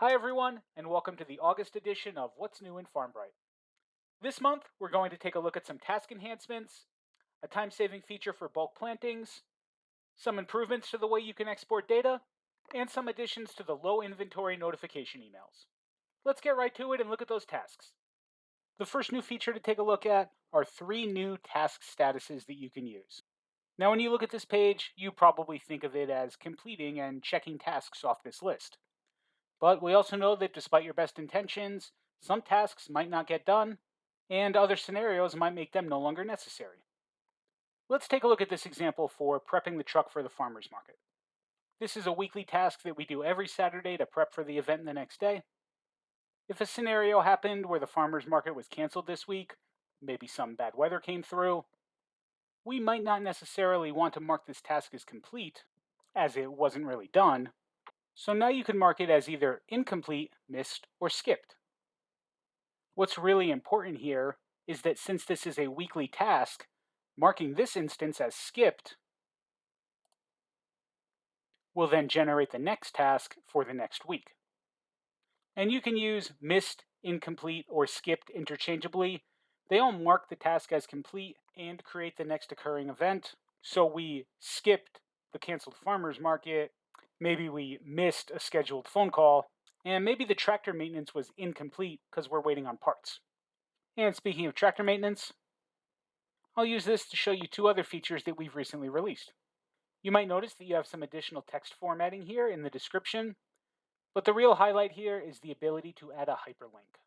Hi, everyone, and welcome to the August edition of What's New in FarmBright. This month, we're going to take a look at some task enhancements, a time saving feature for bulk plantings, some improvements to the way you can export data, and some additions to the low inventory notification emails. Let's get right to it and look at those tasks. The first new feature to take a look at are 3 new task statuses that you can use. Now, when you look at this page, you probably think of it as completing and checking tasks off this list. But we also know that despite your best intentions, some tasks might not get done, and other scenarios might make them no longer necessary. Let's take a look at this example for prepping the truck for the farmer's market. This is a weekly task that we do every Saturday to prep for the event the next day. If a scenario happened where the farmer's market was canceled this week, maybe some bad weather came through, we might not necessarily want to mark this task as complete, as it wasn't really done. So now you can mark it as either incomplete, missed, or skipped. What's really important here is that since this is a weekly task, marking this instance as skipped will then generate the next task for the next week. And you can use missed, incomplete, or skipped interchangeably. They all mark the task as complete and create the next occurring event. So we skipped the canceled farmer's market, maybe we missed a scheduled phone call, and maybe the tractor maintenance was incomplete because we're waiting on parts. And speaking of tractor maintenance, I'll use this to show you 2 other features that we've recently released. You might notice that you have some additional text formatting here in the description, but the real highlight here is the ability to add a hyperlink.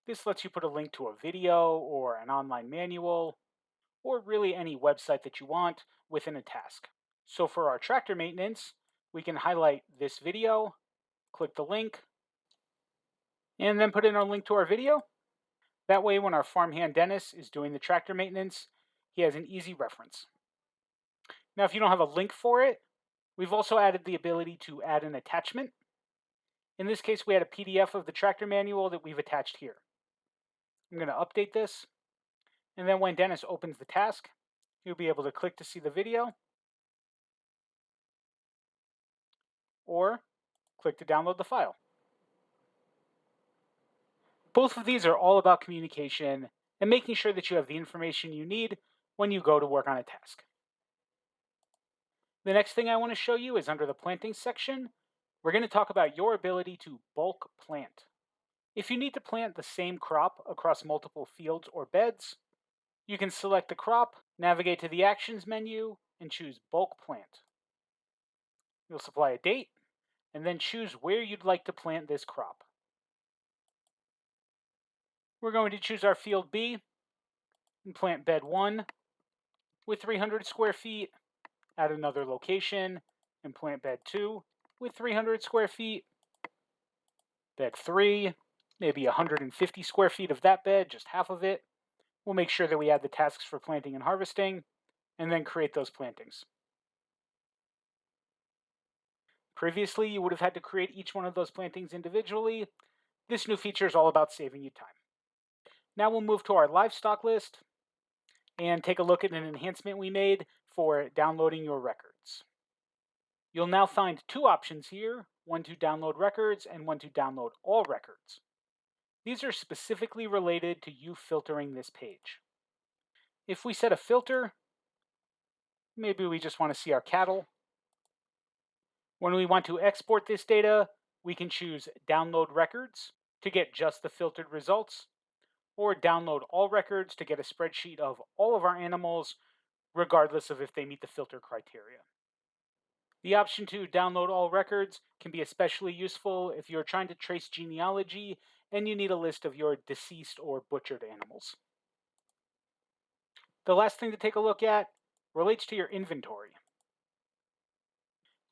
This lets you put a link to a video or an online manual, or really any website that you want within a task. So for our tractor maintenance, we can highlight this video, click the link, and then put in our link to our video. That way, when our farmhand Dennis is doing the tractor maintenance, he has an easy reference. Now, if you don't have a link for it, we've also added the ability to add an attachment. In this case, we had a PDF of the tractor manual that we've attached here. I'm going to update this, and then when Dennis opens the task, he'll be able to click to see the video, or click to download the file. Both of these are all about communication and making sure that you have the information you need when you go to work on a task. The next thing I want to show you is under the planting section. We're going to talk about your ability to bulk plant. If you need to plant the same crop across multiple fields or beds, you can select the crop, navigate to the Actions menu, and choose Bulk Plant. You'll supply a date, and then choose where you'd like to plant this crop. We're going to choose our field B and plant bed 1 with 300 square feet, at another location, and plant bed 2 with 300 square feet, bed 3, maybe 150 square feet of that bed, just half of it. We'll make sure that we add the tasks for planting and harvesting, and then create those plantings. Previously, you would have had to create each one of those plantings individually. This new feature is all about saving you time. Now we'll move to our livestock list and take a look at an enhancement we made for downloading your records. You'll now find 2 options here, one to download records and one to download all records. These are specifically related to you filtering this page. If we set a filter, maybe we just want to see our cattle. When we want to export this data, we can choose Download Records to get just the filtered results, or Download All Records to get a spreadsheet of all of our animals, regardless of if they meet the filter criteria. The option to download all records can be especially useful if you're trying to trace genealogy and you need a list of your deceased or butchered animals. The last thing to take a look at relates to your inventory.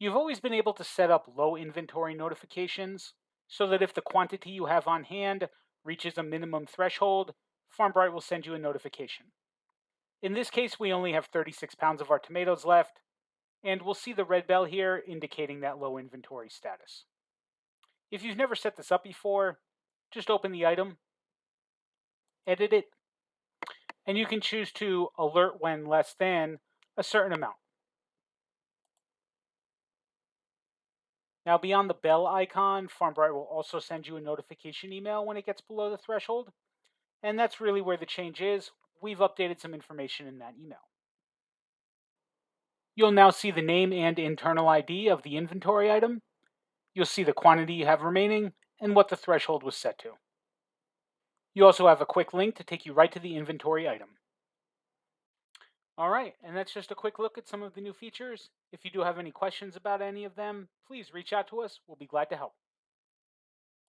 You've always been able to set up low inventory notifications so that if the quantity you have on hand reaches a minimum threshold, FarmBright will send you a notification. In this case, we only have 36 pounds of our tomatoes left, and we'll see the red bell here indicating that low inventory status. If you've never set this up before, just open the item, edit it, and you can choose to alert when less than a certain amount. Now, beyond the bell icon, FarmBright will also send you a notification email when it gets below the threshold. And that's really where the change is. We've updated some information in that email. You'll now see the name and internal ID of the inventory item. You'll see the quantity you have remaining and what the threshold was set to. You also have a quick link to take you right to the inventory item. All right, and that's just a quick look at some of the new features. If you do have any questions about any of them, please reach out to us. We'll be glad to help.